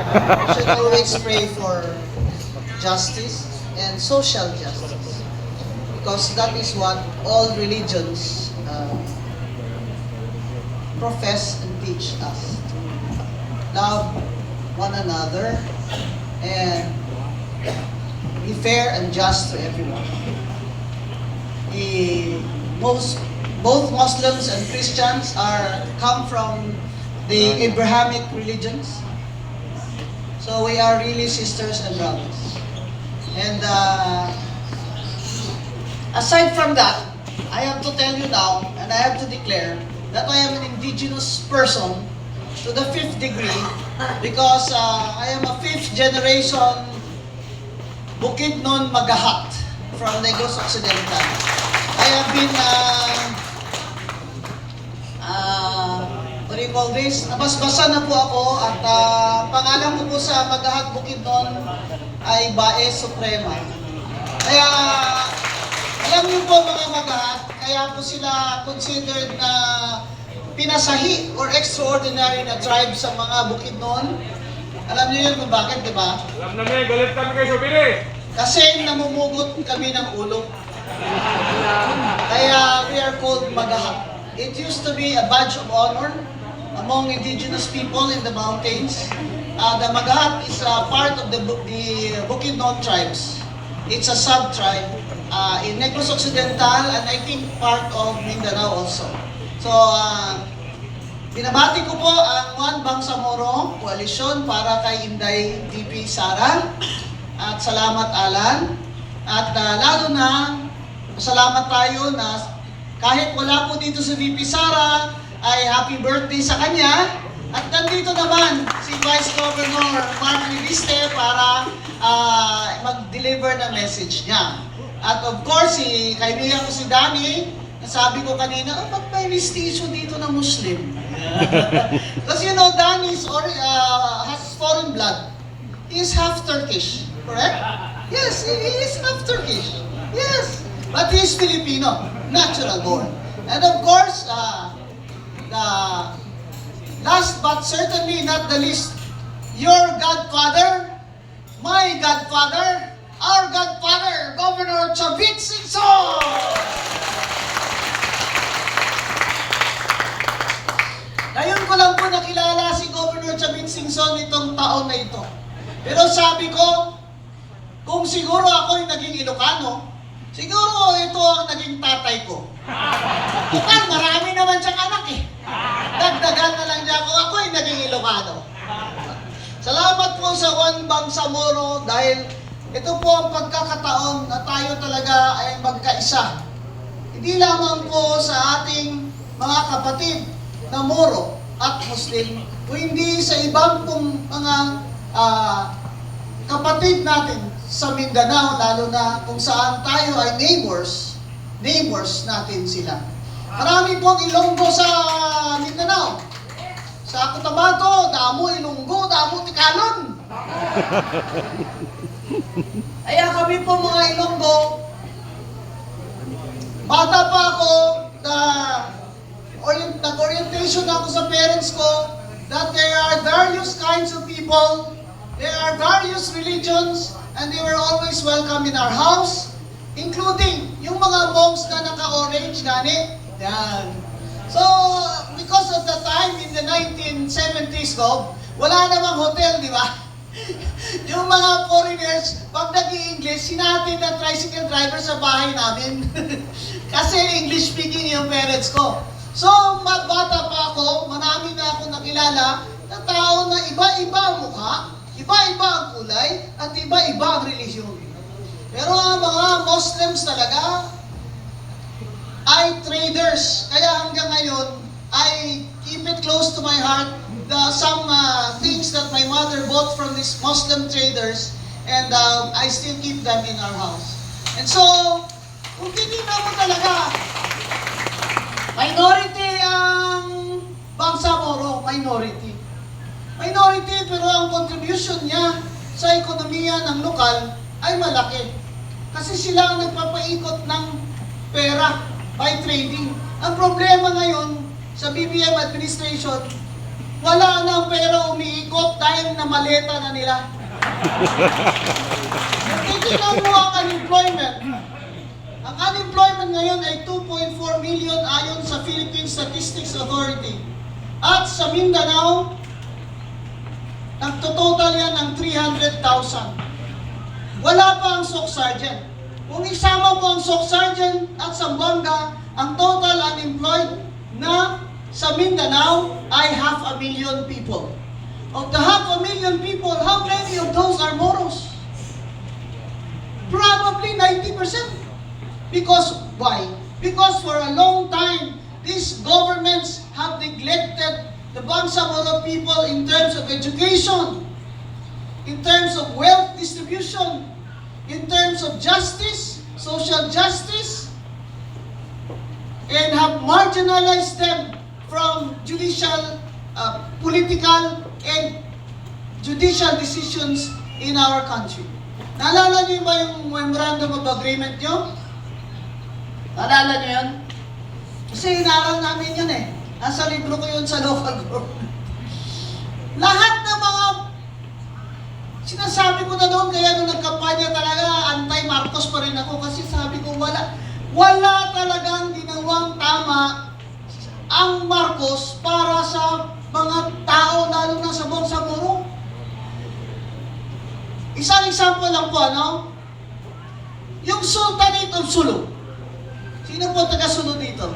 We should always pray for justice and social justice, because that is what all religions profess and teach us. Love one another and be fair and just to everyone. Both Muslims and Christians come from the Abrahamic religions. So we are really sisters and brothers. And aside from that, I have to tell you now, and I have to declare that I am an indigenous person to the 5th degree, because I am a 5th generation Bukidnon Magahat from Negros Occidental. I have been, what do you call this? Nabasbasa na po ako, at pangalan ko po sa Magahat Bukidnon ay Bae Suprema. Kaya, alam niyo po mga Magahat, kaya po sila considered na pinasahi or extraordinary na tribe sa mga Bukidnon. Alam niyo yun kung bakit, di ba? Alam namin, galit kami kay Subiri. Kasi namumugot kami ng ulo. Kaya we are called Magahat. It used to be a badge of honor among indigenous people in the mountains. The Magahat is a part of the Bukidnon tribes. It's a sub-tribe in Negros Occidental, and I think part of Mindanao also. So, binabati ko po ang Juan Bangsamoro Coalition para kay Inday VP Sara. At salamat Alan. At lalo na, salamat tayo na kahit wala po dito si VP Sara, ay happy birthday sa kanya. At nandito naman si Vice Governor Mark Riviste para mag-deliver na message niya. At of course, kaibigan ko si Danny, sabi ko kanina, ba't may mestizo dito na Muslim? Because you know, Danny has foreign blood. He is half Turkish, correct? Yes, he is half Turkish. Yes, but he is Filipino, natural born. And of course, the last but certainly not the least, your godfather, my godfather, our godfather, Governor Chavit Singson! Ngayon ko lang po nakilala si Governor Chavit Singson itong taon na ito. Pero sabi ko, kung siguro ako yung naging Ilocano, siguro ito ang naging tatay ko. Total, marami naman siyang anak eh. Dagdagan na lang niya ako yung naging Ilocano. Salamat po sa Juan Bangsamoro dahil ito po ang pagkakataon na tayo talaga ay magkaisa. Hindi lamang po sa ating mga kapatid na Moro at Muslim, kundi sa ibang pong mga kapatid natin sa Mindanao, lalo na kung saan tayo ay neighbors natin sila. Marami pong Ilonggo sa Mindanao. Sa Cotabato, damo Ilonggo, damo Tikalon. Kaya kami po mga Ilonggo, bata pa ako, nag-orientation ako sa parents ko that there are various kinds of people, there are various religions, and they were always welcome in our house, including yung mga monks na naka-orange gani. Yan. So, because of the time in the 1970s, wala namang hotel, di ba? Yung mga foreigners, pag nag-i-English, sinati na tricycle driver sa bahay namin. Kasi English speaking yung parents ko. So, bata pa ako, marami na ako nakilala na tao na iba-iba ang mukha, iba-iba ang kulay, at iba-iba ang relihiyon. Pero ang mga Muslims talaga ay traders. Kaya hanggang ngayon, I keep it close to my heart some things that my mother bought from these Muslim traders, and I still keep them in our house. And so, kung titignan mo talaga, minority ang Bangsamoro, minority. Minority, pero ang contribution niya sa ekonomiya ng lokal ay malaki. Kasi sila ang nagpapaikot ng pera by trading. Ang problema ngayon sa BBM administration, wala nang pera umiikot dahil na maleta na nila. Kung titignan mo ang unemployment, ang unemployment ngayon ay 2.4 million ayon sa Philippine Statistics Authority. At sa Mindanao, nagtototal yan ng 300,000. Wala pa ang SOC Sergeant. Kung isama mo ang SOC Sergeant at Zamboanga, ang total unemployed na sa Mindanao ay 500,000 people. Of the 500,000 people, how many of those are Moros? Probably 90%. Because, why? Because for a long time, these governments have neglected the Bangsamoro people in terms of education, in terms of wealth distribution, in terms of justice, social justice, and have marginalized them from judicial, political, and judicial decisions in our country. Naalala niyo ba yung Memorandum of Agreement nyo? Naalala niyo yun? Kasi inaral namin yun eh. Nasa libro ko yun sa local government. Lahat ng mga sinasabi ko na doon, kaya nung nagkampanya talaga, anti-Marcos pa rin ako kasi sabi ko wala talagang ginawang tama ang Marcos para sa mga tao, lalo na sa Bangsamoro. Isang example lang po, ano? Yung Sultanate of Sulu. Sino po taga-Sulu dito?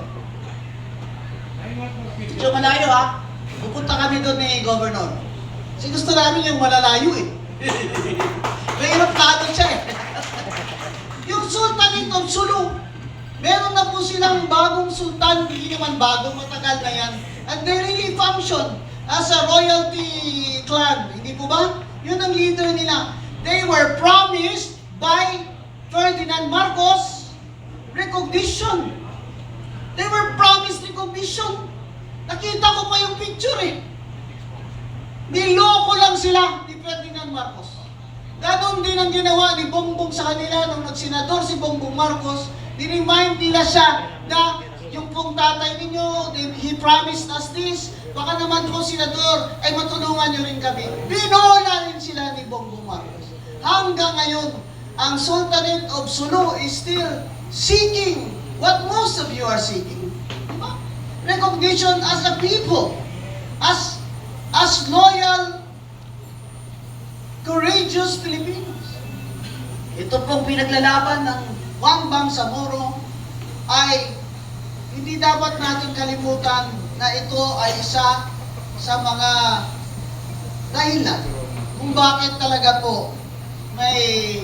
Medyo malayo ha. Pupunta kami doon ni Governor. Kasi gusto namin yung malalayo eh. Mahirap ka doon siya eh. Yung Sultanate of Sulu, meron na po silang bagong sultan, hindi naman bagong, matagal na yan. And they really function as a royalty clan. Hindi po ba? Yun ang leader nila. They were promised by Ferdinand Marcos recognition. They were promised recognition. Nakita ko pa yung picture eh. Niloko lang sila ni Ferdinand Marcos. Ganon din ang ginawa ni Bongbong sa kanila nung nagsenador si Bongbong Marcos. Ni-remind nila siya na yung pong tatay ninyo, he promised us this, baka naman po senador, ay matulungan nyo rin kami. Binola rin sila ni Bongbong Marcos. Hanggang ngayon, ang Sultanate of Sulu is still seeking what most of you are seeking. Diba? Recognition as a people, as loyal, courageous Filipinos. Ito pong pinaglalaban ng Juan Bangsamoro ay hindi dapat natin kalimutan na ito ay isa sa mga dahilan kung bakit talaga po may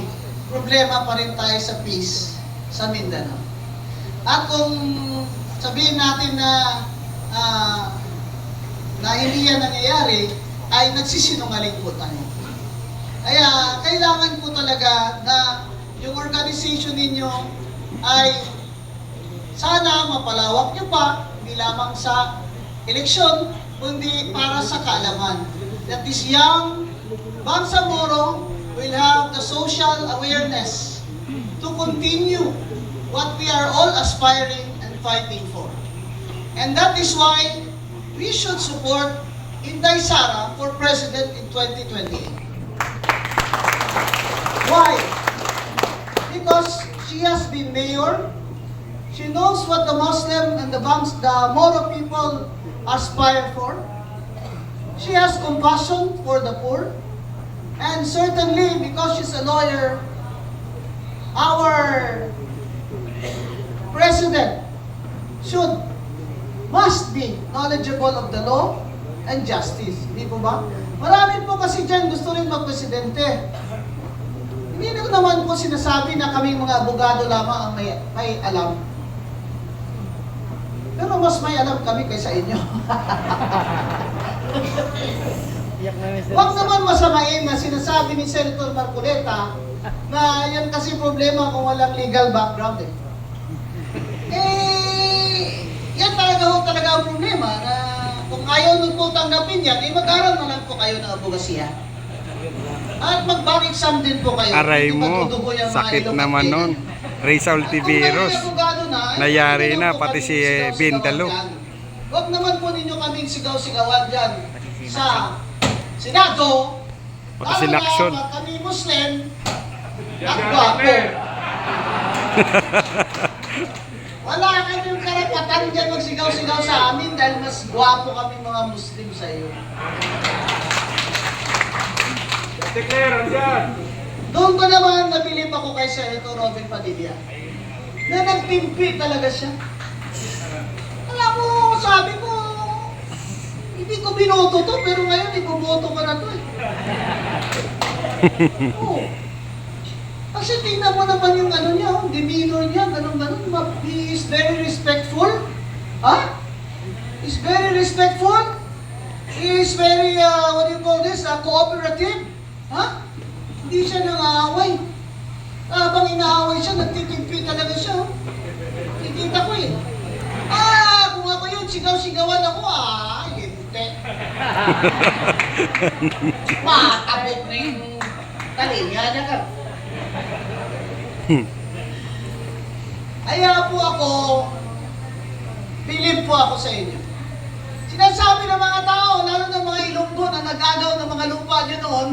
problema pa rin tayo sa peace sa Mindanao. At kung sabihin natin na hindi yan nangyayari, ay nagsisinungaling po tayo. Kaya kailangan po talaga na yung organization ninyo ay sana mapalawak nyo pa, hindi lamang sa eleksyon, kundi para sa kaalaman. That this young Bangsamoro will have the social awareness to continue what we are all aspiring and fighting for. And that is why we should support Inday Sara for President in 2028. Why? Because she has been mayor. She knows what the Muslim and the Moro people aspire for. She has compassion for the poor. And certainly, because she's a lawyer, our president must be knowledgeable of the law and justice. Hindi po ba? Marami po kasi dyan gusto rin magpresidente. Hindi naman po sinasabi na kaming mga abogado lamang ang may alam. Pero mas may alam kami kaysa inyo. Huwag naman masamain na sinasabi ni Senator Marcoleta na yan kasi problema kung walang legal background eh. Yan talaga ang problema na kung ayaw nyo po tanggapin yan, mag-aral na lang po kayo ng abogasiya. At mag-back exam din po kayo. Aray mo, sakit naman nun. Rizal Tiveros, nayari na, pati si Bindalo. Huwag naman po ninyo kaming sigaw-sigawan dyan sa Senado Pati si Lacson. Pag kami Muslim, Yan, at yan, gwapo. yan. Wala kayong karapatan dyan magsigaw-sigaw sa amin dahil mas gwapo kami mga Muslim sa iyo. Declare, andyan. Doon ko naman nabilib ako kay Senator Robin Padilla. Na nagpimpi talaga siya. Alam mo, sabi ko, hindi ko binoto to, pero ngayon iboboto ko na to eh. Oo. Kasi tingnan mo naman yung ano niya, demeanor niya, ganun-ganun. He is very respectful. Ha? He's very respectful. He is very, what do you call this, cooperative. Ha? Hindi siya nangaaway. Habang inaaway siya, nagtitimpi talaga siya. Kikita ko eh. Kung ako yun, sigaw-sigawan ako, hindi. Matabog na yung talinya niya ka. Kaya po ako, bilib po ako sa inyo. Sinasabi ng mga tao, lalo ng mga Ilonggo na nag-agaw ng mga lupa nyo noon.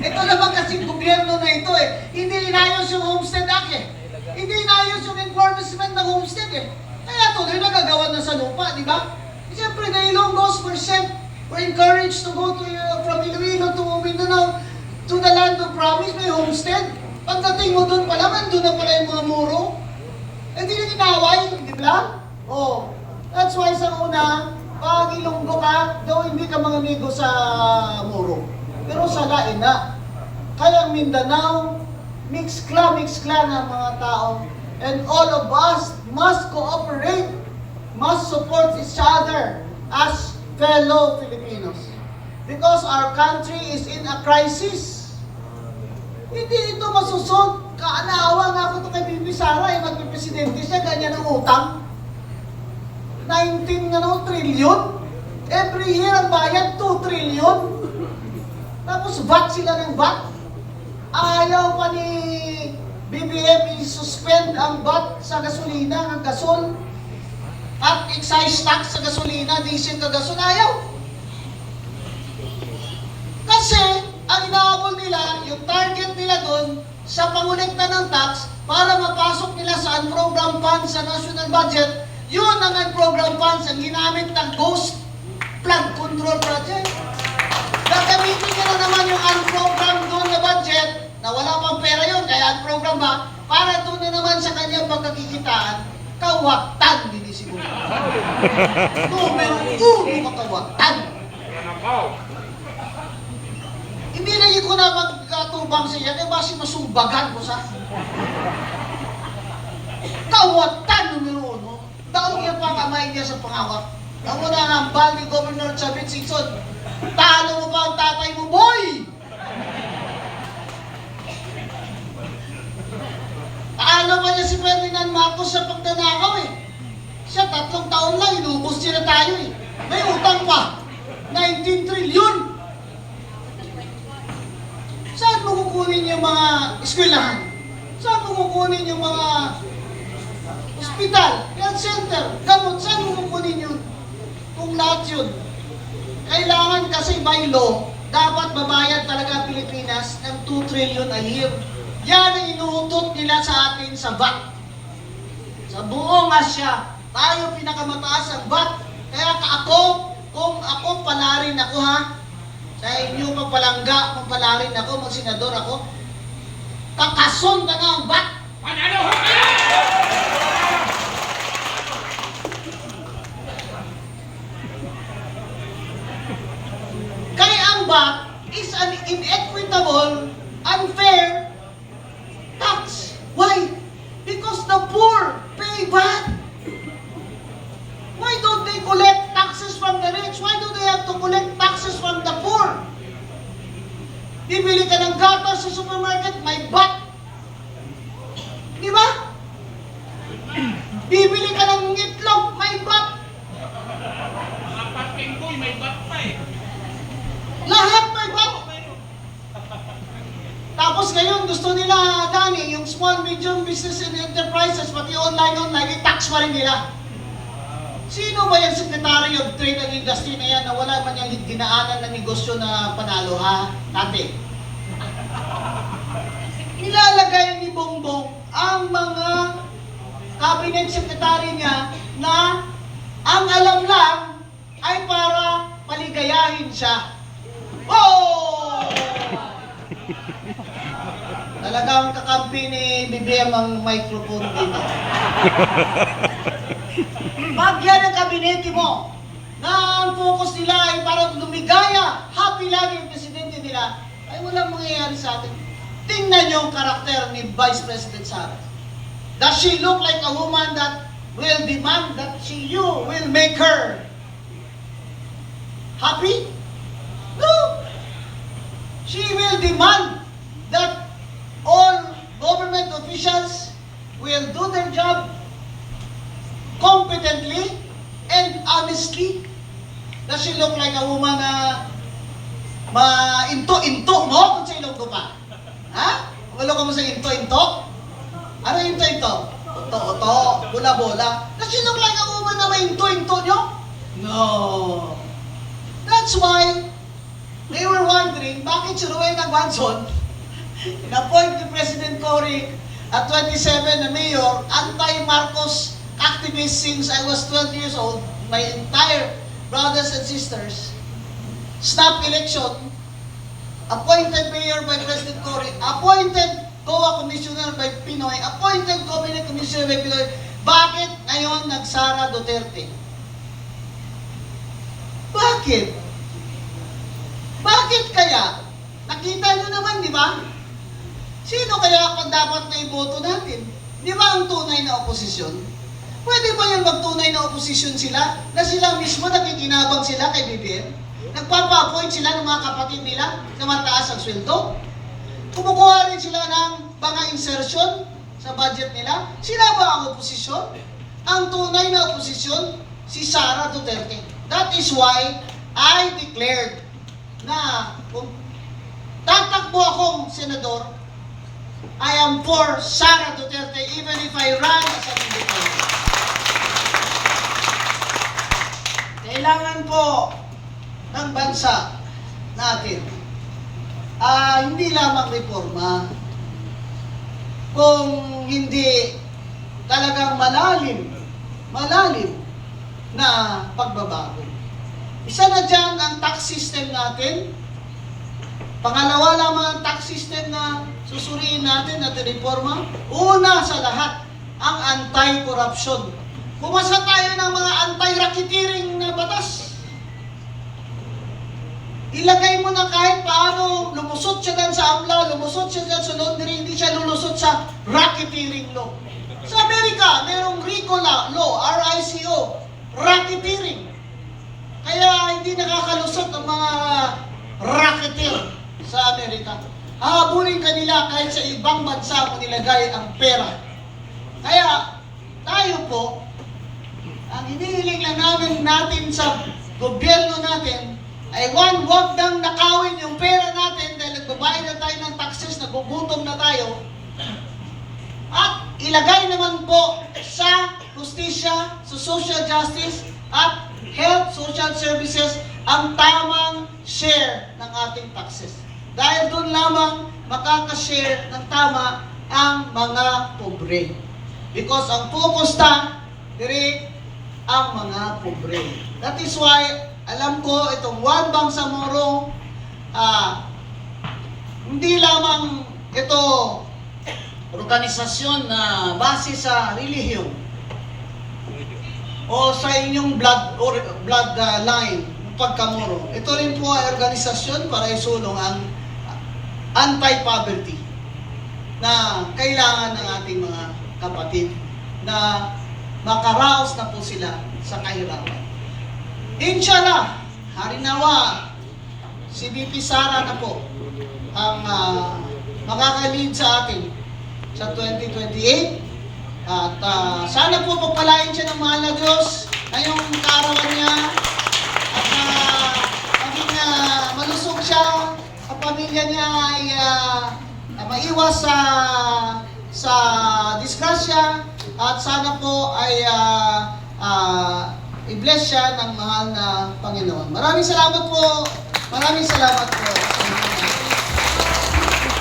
Ito naman kasing gobyerno na ito eh. Hindi inayos yung Homestead Act eh. Hindi inayos yung enforcement ng Homestead eh. Kaya tuloy nagagawa na sa lupa, di ba? Siyempre, the Ilonggos were encouraged to go to from Iloilo to Mindanao to the land of promise, may homestead. Pagdating mo doon pala, doon na pala yung mga muro. Hindi na inaway, di ba? Oh, that's why sa una, pag Ilonggo ka, daw hindi ka mga amigo sa muro. Pero sa lain na. Kaya Mindanao, mix-kla ng mga tao. And all of us must cooperate, must support each other as fellow Filipinos. Because our country is in a crisis. Hindi ito masusod. Kaanawa nga ako ito kay Bibi Sara, magpipresidente siya, ganyan ang utang. 19 trillion. Every year ang bayad, 2 trillion. Tapos VAT sila ng VAT. Ayaw pa ni BBM i-suspend ang VAT sa gasolina, ang gasol. At excise tax sa gasolina, diesel na gasol, ayaw. Kasi, ang inaabol nila, yung target nila doon, sa pangolekta ng tax, para mapasok nila sa unprogrammed funds sa national budget, yun ang unprogrammed funds ang ginamit ng Ghost Flood Control Project. Gagamitin nila na naman yung unprogrammed doon na budget, na wala pang pera yun, kaya unprogrammed ba, para doon na naman sa kanyang pagkakikitaan, kawatan din siguro. Numero 1 kawatan. Yan ang pao. Hindi na ko na magkatubang siya, eh basi masumbagan ko sa kawatan numero 1. Daon niya pa kamay niya sa pangawat. Ako na ang hambal ni Governor Chavit Singson. Talo mo pa ang tatay mo, boy! Talo pa niya si Ferdinand Marcos sa pagdanakaw eh. Siya 3 taon lang, inubos niya na tayo eh. May utang pa. 19 trillion. Saan mo kukunin yung mga eskwelahan? Saan mo kukunin yung mga ospital, health center, gamot? Saan mo kukunin yun? Kung lahat yun. Kailangan kasi by law, dapat babayad talaga ang Pilipinas ng 2 trillion a year. Yan ang inuutot nila sa atin sa VAT. Sa buong Asya, tayo pinakamataas ang VAT. Kaya kung ako palarin ako ha, sa inyo magpalangga, magpalarin ako, magsenador ako, kakason ka na ang VAT. Manalo! Kaya ang VAT is an inequitable, unfair tax. Why? Because the poor pay VAT. Why don't they collect taxes from the rich? Why do they have to collect taxes from the poor? Bibili ka ng gatas sa supermarket, may VAT. Di ba? Bibili ka ng itlog, may VAT. Mga parking boy, may bat pa eh. Lahat may VAT. Tapos ngayon gusto nila, Dani, yung small, medium business and enterprises, pati online, i-tax pa rin nila. Sino ba yung Secretary of Trade and Industry na yan na wala man yung dinaanan ng negosyo na panalo, ha? Dati. Nilalagay ni Bongbong ang mga cabinet secretary niya na ang alam lang ay para paligayahin siya. Oh! Talagang kakampi ni BBM ang microphone dito. Pag yan ang kabinete mo, na ang focus nila ay parang lumigaya, happy lagi yung presidente nila, ay walang mangyayari sa atin. Tingnan niyo ang karakter ni Vice President Sara. Does she look like a woman that will demand that you will make her happy? No! She will demand that all government officials will do their job competently and honestly. Does she look like a woman na ma-into-into mo kung sa ilong ko pa? Ha? Wala ka mo sa into-into? Ano into-into? Oto-oto, bola-bola. Does she look like a woman na ma-into-into nyo? No. That's why they were wondering bakit si Rowena Guanzon na-appoint ni President Cory at 27 na mayor, anti-Marcos activist since I was 12 years old, my entire brothers and sisters, snap election, appointed mayor by President Cory, appointed COA commissioner by Pinoy, appointed cabinet commissioner by Pinoy. Bakit ngayon nagsara Duterte? Bakit? Bakit kaya? Nakita nyo naman, di ba? Sino kaya ang dapat na iboto natin? Di ba ang tunay na oposisyon? Pwede ba yung magtunay na oposisyon sila na sila mismo nakikinabang sila kay BBM? Nagpapa-appoint sila ng mga kapatid nila na mataas ang sweldo? Kumukuha rin sila ng mga insertion sa budget nila? Sila ba ang oposisyon? Ang tunay na oposisyon, si Sara Duterte. That is why I declared na kung tatakbo akong senador, I am for Sara Duterte even if I run as an independent. Kailangan po ng bansa natin hindi lamang reforma, kung hindi talagang malalim na pagbabago. Isa na dyan ang tax system natin. Pangalawa lamang ang tax system na susuriin natin at reforma. Una sa lahat, ang anti-corruption. Pumasa tayo ng mga anti-racketeering na batas. Ilagay mo na kahit paano, lumusot siya dyan sa AMLA, lumusot siya dyan sa laundry, hindi siya lulusot sa racketeering law. Sa Amerika, mayroong RICO law, R-I-C-O, racketeering. Kaya hindi nakakalusot ang mga racketeer sa Amerika. Hahabulin kanila kahit sa ibang bansa mo nilagay ang pera. Kaya tayo po, ang hinihiling lang natin sa gobyerno natin ay wag nang nakawin yung pera natin dahil nagbabayad na tayo ng taxes, nagugutom na tayo. At ilagay naman po sa justisya, sa social justice at health, social services ang tamang share ng ating taxes. Dahil doon lamang makakashare ng tama ang mga pobre. Because ang focus na diri ang mga pobre. That is why alam ko itong One Bangsamoro, hindi lamang ito organisasyon na base sa relihiyon o sa inyong blood line, pagkamoro. Ito rin po ay organisasyon para isulong ang anti-poverty na kailangan ng ating mga kapatid na makaraos na po sila sa kahirapan. Inshallah, harinawa, si VP Sara na po ang makaka-lead sa atin sa 2028. At sana po pagpalain siya ng mahal na Diyos ngayong kaarawan niya at maging malusog siya, ang pamilya niya ay maiwas sa disgrasya at sana po ay i-bless siya ng mahal na Panginoon. Maraming salamat po. Maraming salamat po.